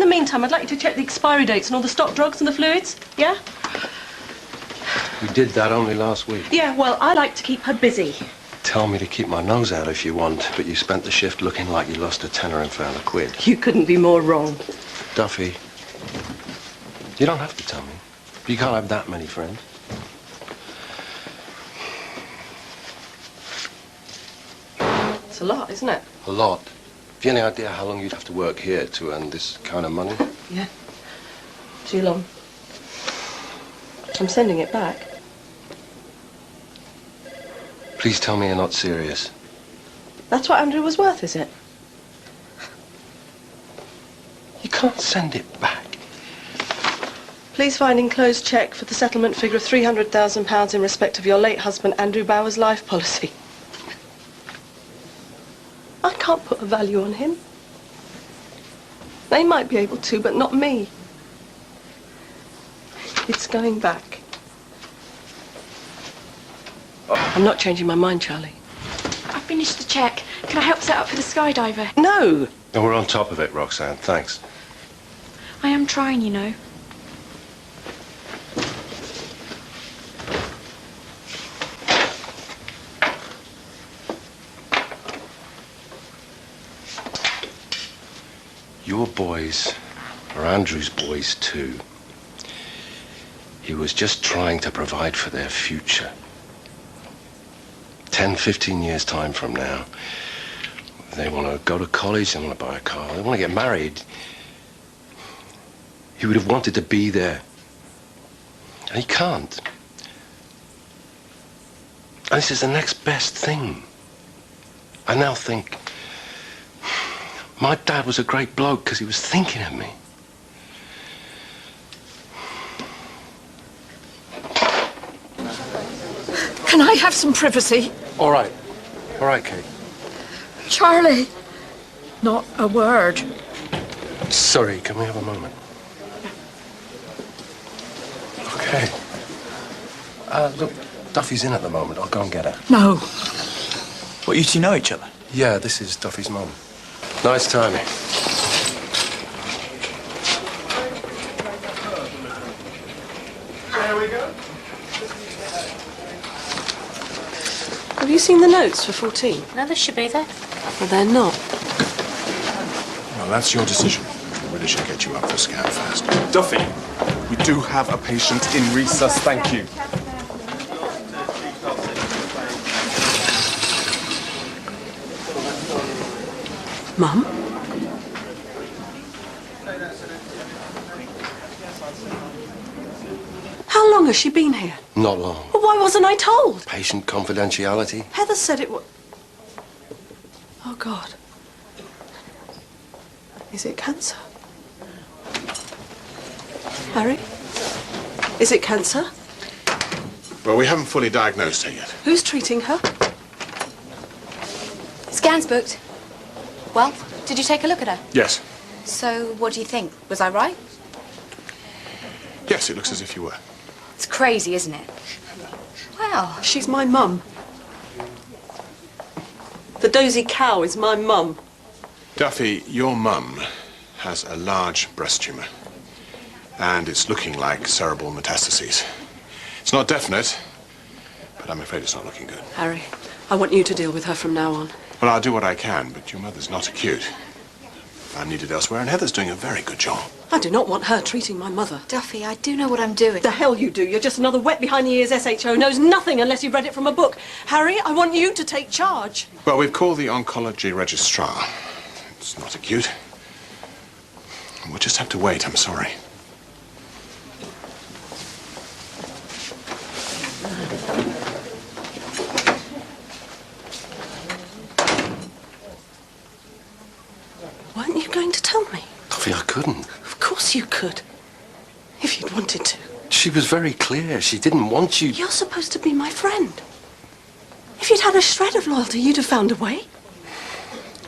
the meantime, I'd like you to check the expiry dates on all the stock drugs and the fluids, yeah? We did that only last week. Yeah, well, I like to keep her busy. Tell me to keep my nose out if you want, but you spent the shift looking like you lost a tenner and found a quid. You couldn't be more wrong. Duffy, you don't have to tell me. You can't have that many friends. It's a lot, isn't it? A lot. Have you any idea how long you'd have to work here to earn this kind of money? Yeah. Too long. I'm sending it back. Please tell me you're not serious. That's what Andrew was worth, is it? You can't send it back. Please find enclosed cheque for the settlement figure of £300,000 in respect of your late husband, Andrew Bauer's life policy. I can't put a value on him. They might be able to, but not me. It's going back. I'm not changing my mind, Charlie. I finished the cheque. Can I help set up for the skydiver? No! No, we're on top of it, Roxanne. Thanks. I am trying, you know. Your boys are Andrew's boys, too. He was just trying to provide for their future. 10, 15 years' time from now, they want to go to college, they want to buy a car, they want to get married. He would have wanted to be there. And he can't. And this is the next best thing. I now think, my dad was a great bloke because he was thinking of me. Can I have some privacy? All right. All right, Kate. Charlie, not a word. Sorry, can we have a moment? Okay. Look, Duffy's in at the moment. I'll go and get her. No. What, you two know each other? Yeah, this is Duffy's mum. Nice timing. There we go. Have you seen the notes for 14? No, they should be there. Well, they're not. Well, that's your decision. We really should get you up for a scan first. Duffy, we do have a patient in resus, thank you. Mum? How long has she been here? Not long. Well, why wasn't I told? Patient confidentiality. Heather said it was... Oh, God. Is it cancer? Harry? Is it cancer? Well, we haven't fully diagnosed her yet. Who's treating her? Scan's booked. Well, did you take a look at her? Yes. So, what do you think? Was I right? Yes, it looks as if you were. It's crazy, isn't it? Well, She's my mum. The dozy cow is my mum. Duffy, your mum has a large breast tumor. And it's looking like cerebral metastases. It's not definite, but I'm afraid it's not looking good. Harry, I want you to deal with her from now on. Well, I'll do what I can, but your mother's not acute. I'm needed elsewhere, and Heather's doing a very good job. I do not want her treating my mother. Duffy, I do know what I'm doing. The hell you do. You're just another wet behind the ears SHO, knows nothing unless you've read it from a book. Harry, I want you to take charge. Well, we've called the oncology registrar. It's not acute. We'll just have to wait, I'm sorry. Weren't you going to tell me? Duffy, I couldn't. Of course you could. If you'd wanted to. She was very clear. She didn't want you... You're supposed to be my friend. If you'd had a shred of loyalty, you'd have found a way.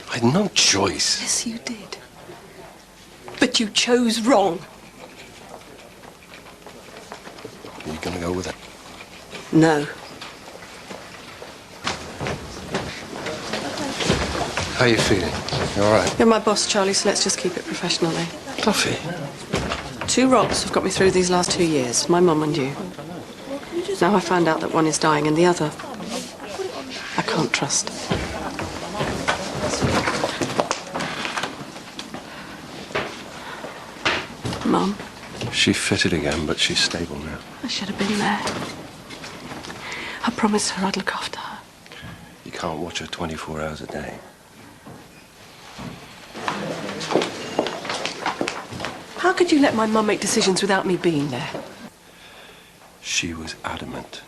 I had no choice. Yes, you did. But you chose wrong. Are you going to go with it? No. How are you feeling? You all right? You're my boss, Charlie, so let's just keep it professionally. Chuffy. 2 rocks have got me through these last 2 years, my mum and you. Now I found out that one is dying and the other I can't trust. Mum? She fitted again, but she's stable now. I should have been there. I promised her I'd look after her. You can't watch her 24 hours a day. How could you let my mum make decisions without me being there? She was adamant.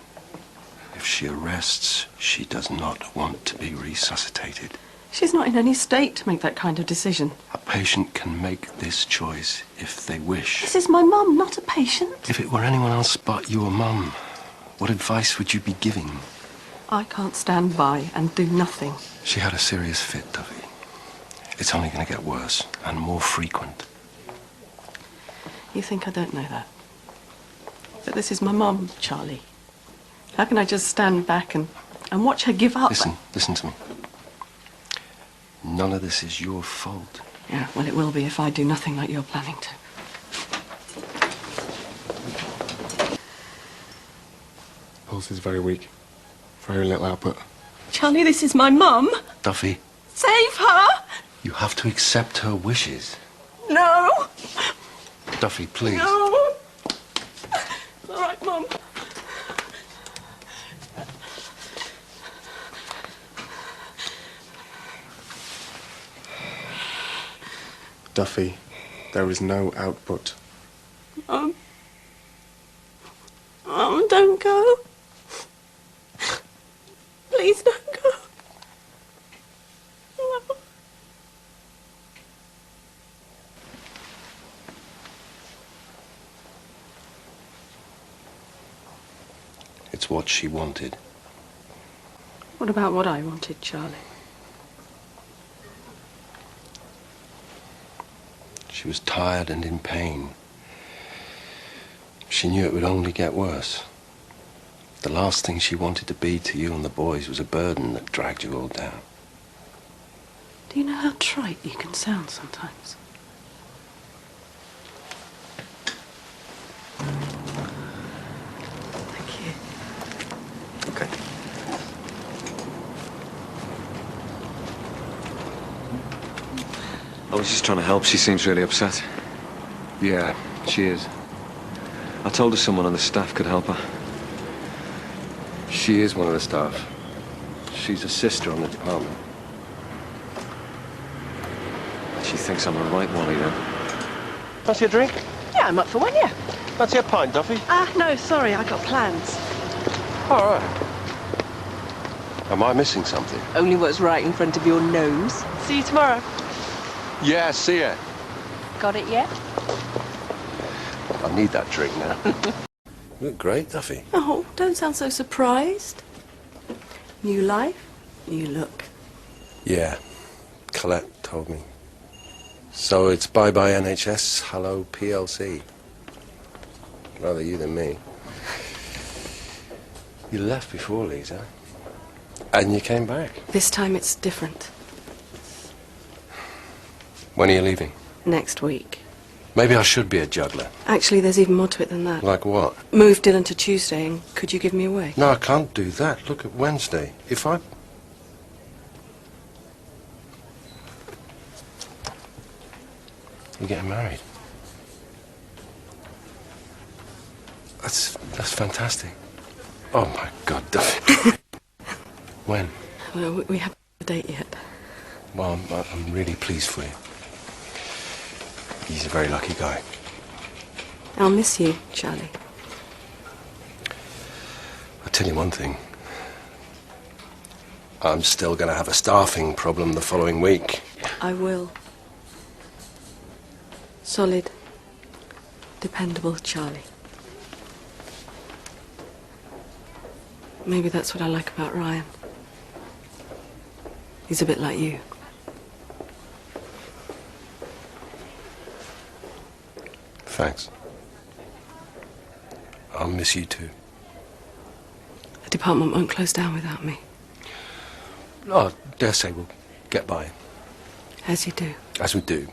If she arrests, she does not want to be resuscitated. She's not in any state to make that kind of decision. A patient can make this choice if they wish. This is my mum, not a patient. If it were anyone else but your mum, what advice would you be giving? I can't stand by and do nothing. She had a serious fit, Duffy. It's only going to get worse and more frequent. You think I don't know that? But this is my mum, Charlie. How can I just stand back and watch her give up? Listen to me. None of this is your fault. Yeah, well, it will be if I do nothing like you're planning to. Pulse is very weak. Very little output. Charlie, this is my mum. Duffy, Save her! you have to accept her wishes. No! Duffy, please. No! All right, Mum. Duffy, there is no output. Mum, don't go. Please don't go. No. It's what she wanted. What about what I wanted, Charlie? She was tired and in pain. She knew it would only get worse. The last thing she wanted to be to you and the boys was a burden that dragged you all down. Do you know how trite you can sound sometimes? Thank you. Okay. I was just trying to help. She seems really upset. Yeah, she is. I told her someone on the staff could help her. She is one of the staff. She's a sister on the department. She thinks I'm a right wally then. Fancy a drink? Yeah, I'm up for one, yeah. Fancy a pint, Duffy? No, sorry, I got plans. All right. Am I missing something? Only what's right in front of your nose. See you tomorrow. Yeah, see ya. Got it yet? I need that drink now. You look great, Duffy. Oh, don't sound so surprised. New life, new look. Yeah, Colette told me. So it's bye-bye NHS, hello PLC. Rather you than me. You left before Lisa. And you came back. This time it's different. When are you leaving? Next week. Maybe I should be a juggler. Actually, there's even more to it than that. Like what? Move Dylan to Tuesday, and could you give me away? No, I can't do that. Look at Wednesday. If I... You're getting married. That's fantastic. Oh, my God, Duffy. When? Well, we haven't got a date yet. Well, I'm really pleased for you. He's a very lucky guy. I'll miss you, Charlie. I'll tell you one thing. I'm still going to have a staffing problem the following week. I will. Solid, dependable Charlie. Maybe that's what I like about Ryan. He's a bit like you. Thanks. I'll miss you too. The department won't close down without me. Oh, I dare say we'll get by. As you do. As we do.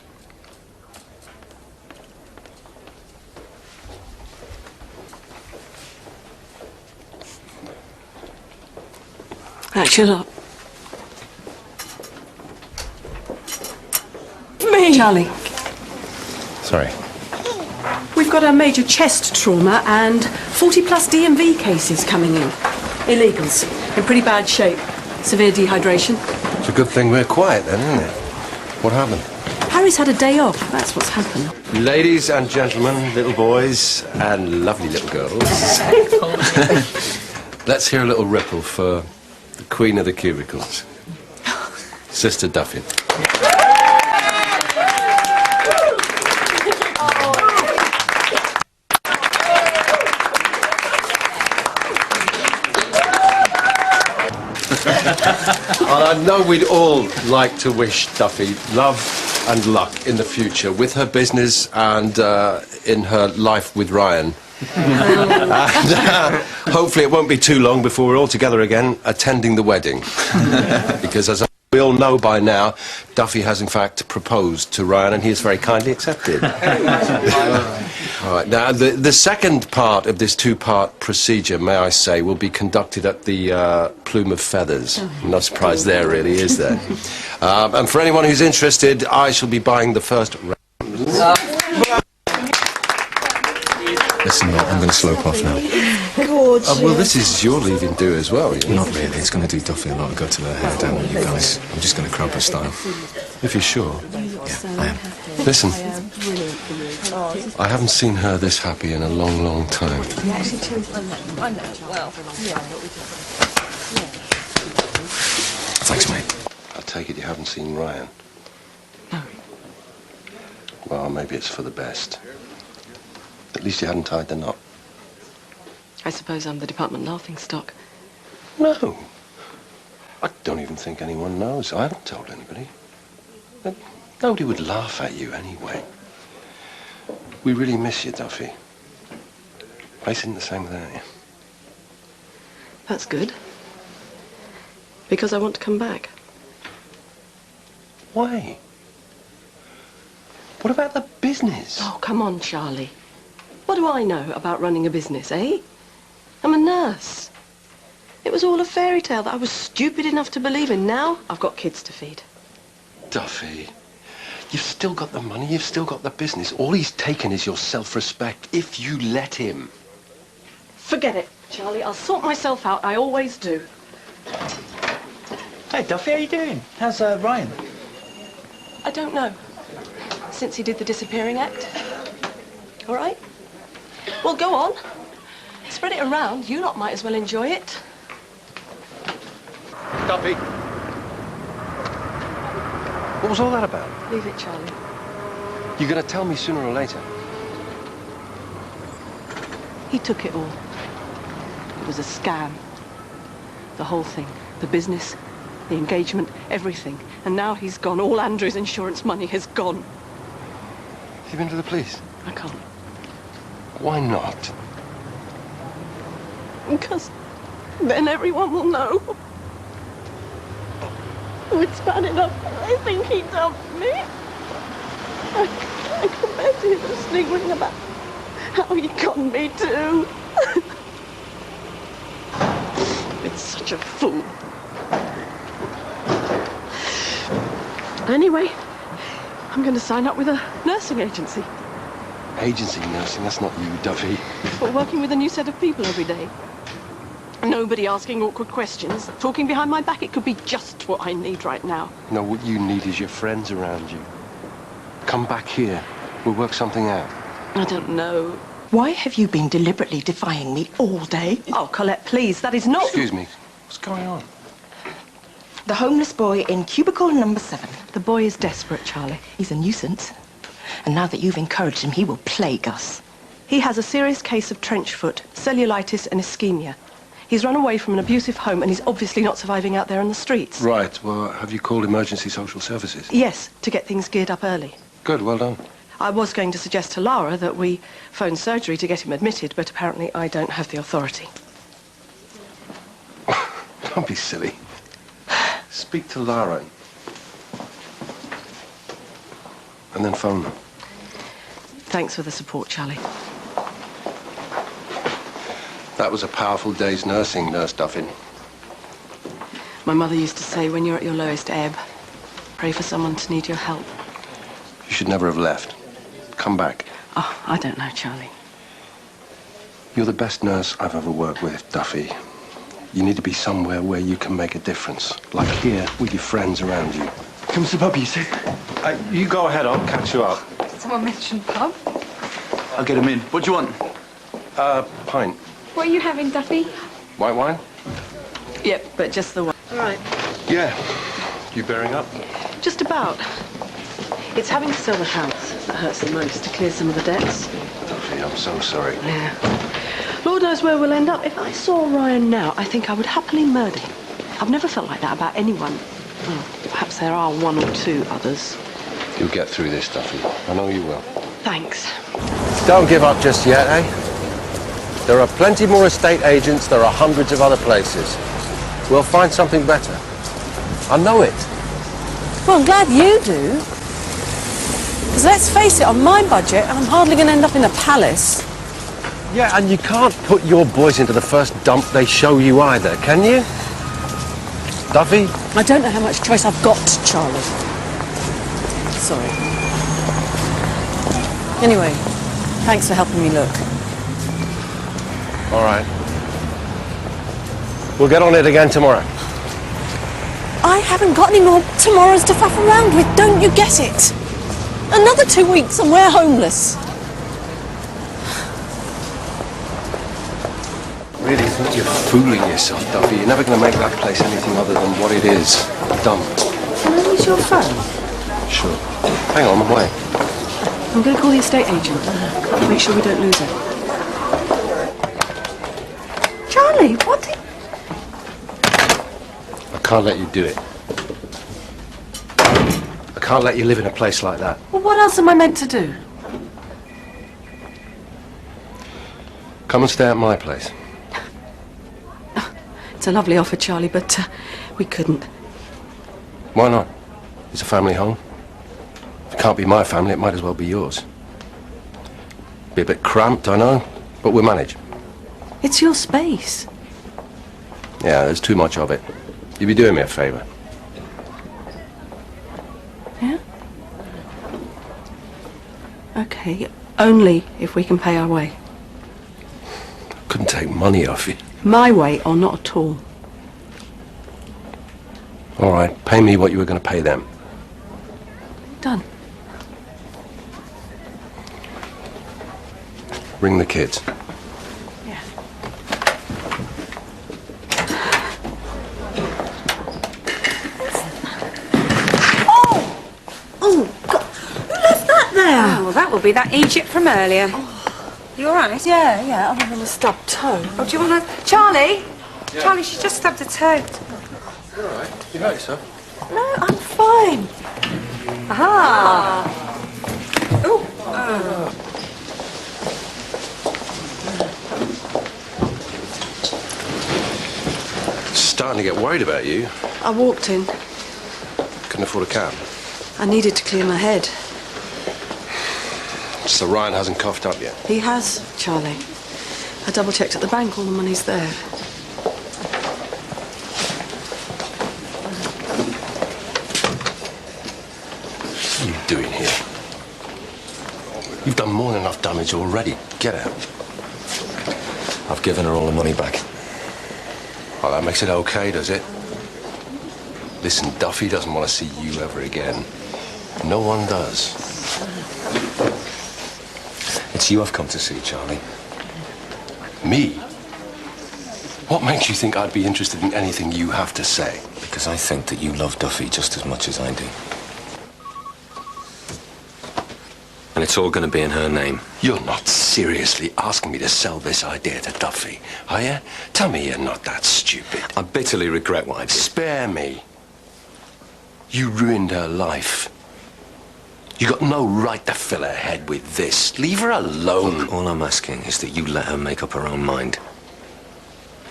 Actually, look. Me! Charlie, Sorry. we've got a major chest trauma and 40-plus DMV cases coming in. Illegals. In pretty bad shape. Severe dehydration. It's a good thing we're quiet then, isn't it? What happened? Harry's had a day off. That's what's happened. Ladies and gentlemen, little boys and lovely little girls. Let's hear a little ripple for the Queen of the Cubicles, Sister Duffy. I know we'd all like to wish Duffy love and luck in the future with her business and in her life with Ryan. And hopefully it won't be too long before we're all together again attending the wedding. Because as we all know by now, Duffy has in fact proposed to Ryan and he has very kindly accepted. All right, now the second part of this two-part procedure, may I say, will be conducted at the Plume of Feathers. No surprise there, really, is there? And for anyone who's interested, I shall be buying the first round. Listen, I'm going to slope off now. Well, this is your leaving do as well, you know? Not really. It's going to do Duffy a lot of good to let her hair down on you guys. I'm just going to cramp her style. If you're sure. Yeah, I am. Listen, I haven't seen her this happy in a long, long time. Thanks, mate. I take it you haven't seen Ryan? No. Well, maybe it's for the best. At least you hadn't tied the knot. I suppose I'm the department laughingstock. No. I don't even think anyone knows. I haven't told anybody. But nobody would laugh at you anyway. We really miss you, Duffy. Place isn't the same without you. That's good. Because I want to come back. Why? What about the business? Oh, come on, Charlie. What do I know about running a business, eh? I'm a nurse. It was all a fairy tale that I was stupid enough to believe in. Now I've got kids to feed. Duffy, you've still got the money, you've still got the business. All he's taken is your self-respect, if you let him. Forget it, Charlie. I'll sort myself out. I always do. Hey, Duffy, how you doing? How's Ryan? I don't know. Since he did the disappearing act. All right? Well, go on. Spread it around. You lot might as well enjoy it. Duffy. What was all that about? Leave it, Charlie. You're going to tell me sooner or later. He took it all. It was a scam. The whole thing. The business, the engagement, everything. And now he's gone. All Andrew's insurance money has gone. Have you been to the police? I can't. Why not? Because then everyone will know. Oh, it's bad enough. I think he dumped me. I can imagine him sniggering about how he conned me too. It's such a fool. Anyway, I'm going to sign up with a nursing agency. Agency nursing, that's not you, Duffy. But working with a new set of people every day. Nobody asking awkward questions. Talking behind my back, it could be just what I need right now. No, what you need is your friends around you. Come back here. We'll work something out. I don't know. Why have you been deliberately defying me all day? Oh, Colette, please, that is not... Excuse me. What's going on? The homeless boy in cubicle number 7. The boy is desperate, Charlie. He's a nuisance. And now that you've encouraged him, he will plague us. He has a serious case of trench foot, cellulitis and ischemia. He's run away from an abusive home and he's obviously not surviving out there on the streets. Right, well, have you called emergency social services? Yes, to get things geared up early. Good, well done. I was going to suggest to Lara that we phone surgery to get him admitted, but apparently I don't have the authority. Don't be silly. Speak to Lara. and then phone them. Thanks for the support, Charlie. That was a powerful day's nursing, Nurse Duffin. My mother used to say, when you're at your lowest ebb, pray for someone to need your help. You should never have left. Come back. Oh, I don't know, Charlie. You're the best nurse I've ever worked with, Duffy. You need to be somewhere where you can make a difference. Like here, with your friends around you. Come to the pub, you see? You go ahead, I'll catch you up. Someone mentioned pub. I'll get him in. What do you want? Pint. What are you having, Duffy? White wine? Yep, but just the one. All right. Yeah. You bearing up? Just about. It's having to sell the house that hurts the most to clear some of the debts. Duffy, I'm so sorry. Yeah. Lord knows where we'll end up. If I saw Ryan now, I think I would happily murder him. I've never felt like that about anyone. Well, perhaps there are one or two others. You'll get through this, Duffy. I know you will. Thanks. Don't give up just yet, eh? There are plenty more estate agents. There are hundreds of other places. We'll find something better. I know it. Well, I'm glad you do. Because let's face it, on my budget, I'm hardly going to end up in a palace. Yeah, and you can't put your boys into the first dump they show you either, can you? Duffy? I don't know how much choice I've got, Charlie. Sorry. Anyway, thanks for helping me look. All right. We'll get on it again tomorrow. I haven't got any more tomorrows to faff around with, don't you get it? Another 2 weeks and we're homeless. Really think you're fooling yourself, Duffy. You're never going to make that place anything other than what it is. Dump. Can I use your phone? Sure. Hang on, I'm away. I'm going to call the estate agent. Make sure we don't lose it. Charlie, what the... I can't let you do it. I can't let you live in a place like that. Well, what else am I meant to do? Come and stay at my place. It's a lovely offer, Charlie, but we couldn't. Why not? It's a family home. If it can't be my family, it might as well be yours. Be a bit cramped, I know, but we'll manage. It's your space. Yeah, there's too much of it. You'd be doing me a favour. Yeah? Okay, only if we can pay our way. Couldn't take money off you. My way or not at all. All right, pay me what you were going to pay them. Done. Ring the kids. Yeah. Oh, God. Who left that there? Oh, well, that will be that Egypt from earlier. You all right? Yeah, other than a stubbed toe. Oh, do you want to... Charlie? Yeah. Charlie, she just stubbed her toe. You all right? You hurt yourself? No, I'm fine. Aha! Oh. Starting to get worried about you. I walked in. Couldn't afford a cab. I needed to clear my head. So Ryan hasn't coughed up yet? He has, Charlie. I double-checked at the bank, all the money's there. What are you doing here? You've done more than enough damage already. Get out. I've given her all the money back. Well, that makes it okay, does it? Listen, Duffy doesn't want to see you ever again. No one does. It's you I've come to see, Charlie. Me? What makes you think I'd be interested in anything you have to say? Because I think that you love Duffy just as much as I do. And it's all going to be in her name. You're not seriously asking me to sell this idea to Duffy, are you? Tell me you're not that stupid. I bitterly regret what I did. Spare me. You ruined her life. You got no right to fill her head with this. Leave her alone. Look, all I'm asking is that you let her make up her own mind.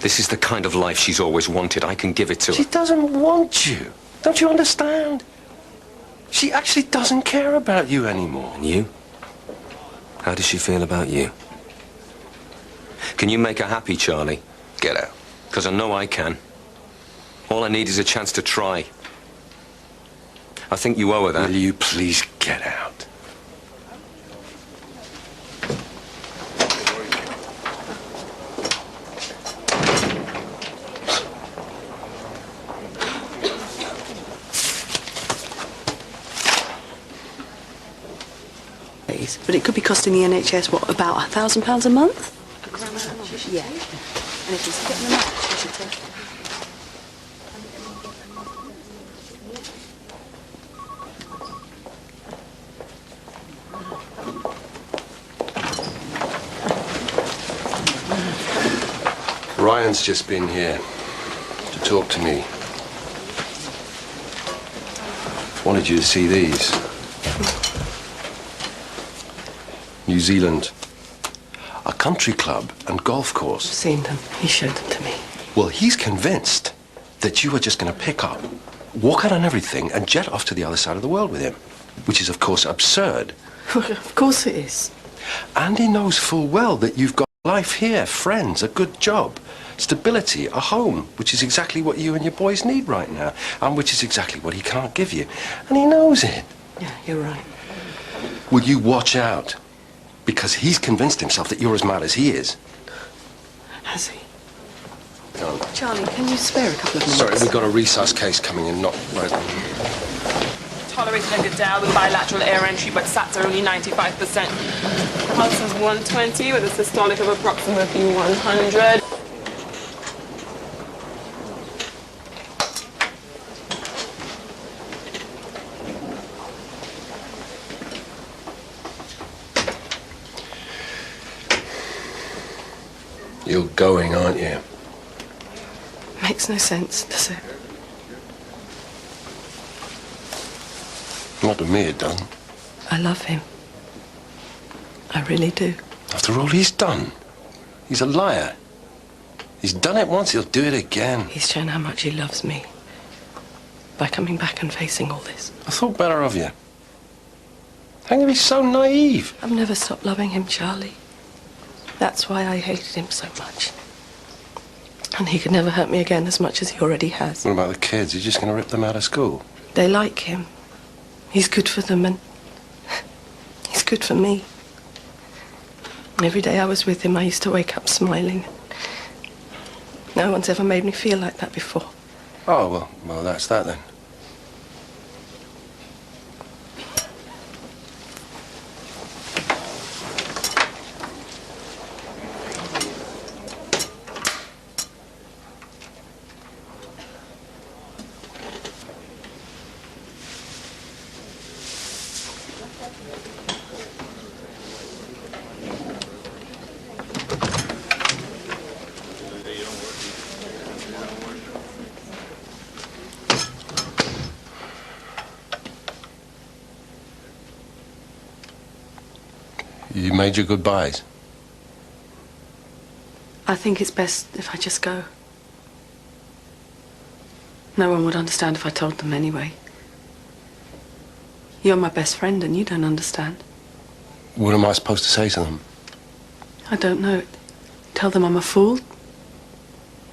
This is the kind of life she's always wanted. I can give it to her. She doesn't want you. Don't you understand? She actually doesn't care about you anymore. And you? How does she feel about you? Can you make her happy, Charlie? Get out. Because I know I can. All I need is a chance to try. I think you owe her that. Will you please get out? But it could be costing the NHS, what, about £1,000 a month? Yeah. And if he's getting a match, he should take it. Ryan's just been here to talk to me. Wanted you to see these. New Zealand. A country club and golf course. I've seen them. He showed them to me. Well, he's convinced that you are just going to pick up, walk out on everything, and jet off to the other side of the world with him. Which is, of course, absurd. Of course it is. And he knows full well that you've got life here, friends, a good job, stability, a home, which is exactly what you and your boys need right now, and which is exactly what he can't give you. And he knows it. Yeah, you're right. Will you watch out? Because he's convinced himself that you're as mad as he is. Has he? Go on. Charlie, can you spare a couple of minutes? Sorry, we've got a resus case coming in, not right. Tolerating a good dial with bilateral air entry, but SATs are only 95%. Pulse is 120 with a systolic of approximately 100. You're going, aren't you? Makes no sense, does it? Not to me, it doesn't. I love him. I really do. After all he's done, he's a liar. He's done it once, he'll do it again. He's shown how much he loves me by coming back and facing all this. I thought better of you. How can you be so naive? I've never stopped loving him, Charlie. That's why I hated him so much. And he could never hurt me again as much as he already has. What about the kids? You're just going to rip them out of school? They like him. He's good for them and he's good for me. And every day I was with him, I used to wake up smiling. No one's ever made me feel like that before. Oh, well, that's that then. You made your goodbyes? I think it's best if I just go. No one would understand if I told them anyway. You're my best friend and you don't understand. What am I supposed to say to them? I don't know. Tell them I'm a fool?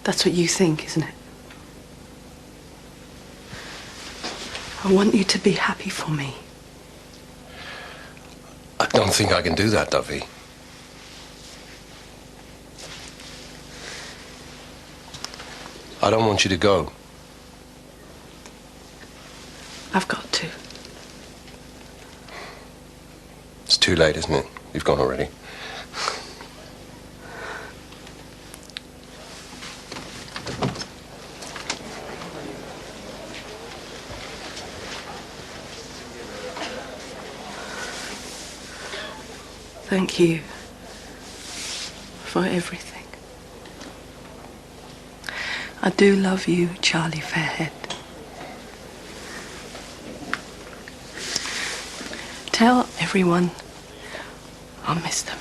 That's what you think, isn't it? I want you to be happy for me. I don't think I can do that, Duffy. I don't want you to go. I've got to. It's too late, isn't it? You've gone already. Thank you for everything. I do love you, Charlie Fairhead. Tell everyone I'll miss them.